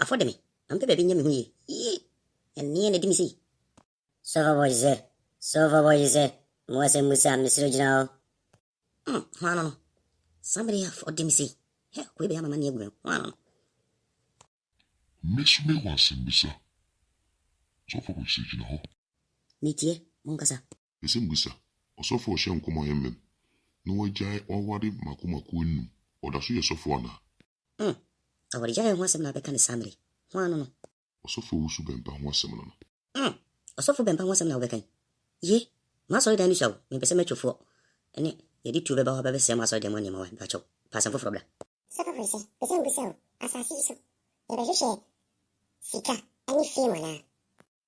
afford me. I'm the baby me. And near the Dimisi. So voice, Mwase Musa, Miss Reginald. No. Somebody afford Dimisi. Hell, we be a man here. Miss me once in Missa. So for which you know. Meet Munkasa. The same Missa, or so for Sham Kuma Yemen. No jai or worry Makuma Queen, or the Suya Sofwana. Our giant was another kind of summary. No. Or so for Usubempa was similar. Or so for Bempa was another kind. Ye, Master Danny show, maybe some metro for. And it did to about the same as I demand more than Pacho. Pass for problem. Supervise, the same so, as I see so. The share. Sika, any female.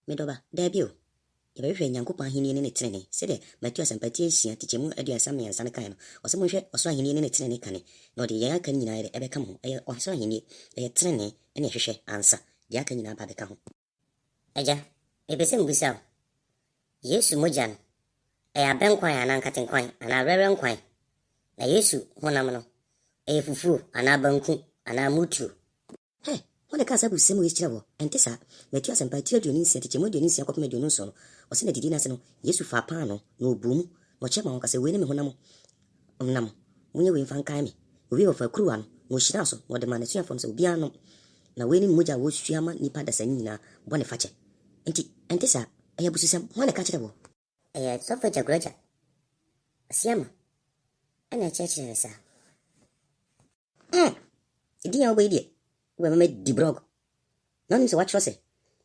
Medoba, debut. If every Yankupa Hini in its training, said it, Matthews and Patricia teach him Edia Sammy and Sanakan, or someone or so Hini in its training canny, nor the Yakan United ever come, or so Hini, a training, any fish answer, the Yakan United by the count. Aja, a besim whistle. Yes, Mujan. A bank coin and uncutting coin, and a reverend coin. A yesu, one a fufu, and a banku, and a mutu. Hey, what a casa with some wish trouble, and Tessa, Matthews and Patricia Dionisia, the Chemo Dionisia of Medionoso, or Senate Dinasano, Yesu Fapano, no boom, or Chema, as a winning honamo. Nam, when you win Fankami, we of a cruan, no shirasso, or the manager from Sobiano. Now winning Muja was Shiama Nipa da Senina, Boniface. And Tessa, I have some one a catchable. A software graduate. Siama. And a church, sir. Dear lady, we made the brog. None is what was it.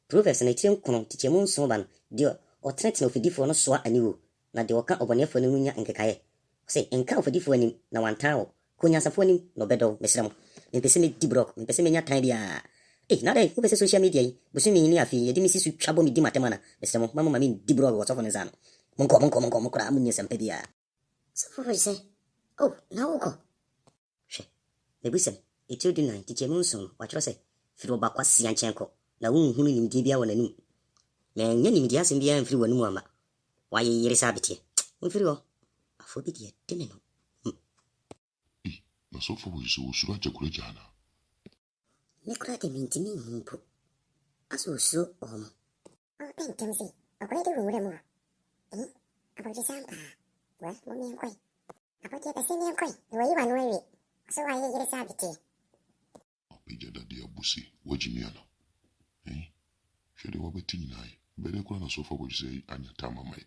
Proverbs and a tion common to Chemon Soban, dear, or threats of a different swa and you, not the oka of an Ephoninia and Kakae. Say, and cow for different now one town, Kunya Safoni, no bedo, Miss Ram, in Pessimic Dibrok, in Pessimia Tidia. Not a who is social media, Busumi near fee, you didn't see trouble me Dimatamana, Mr. Mamma mean Dibrog was often as an. Monco, Munias and Pedia. So for say, oh, now go. She, the whistle, it told you to Chemonson, what was it? Through Bakwasi and Chanko, the wound who in Dibia when I knew. Man, any media and Bia and flew a Nuama. Why ye is habit? We flew a forbid yet, didn't know. Na so for which you should have Jana. Nicolate mean to me, as was so, oh, thank you, see, a great room more. About the Sampa. Well, woman quite. About the same quite, the way you run away. So I get a sabbath. Pijada dear Bussy, Wajimiana. Eh? Should they were between I? Better go on a sofa, which say, and your tamamai.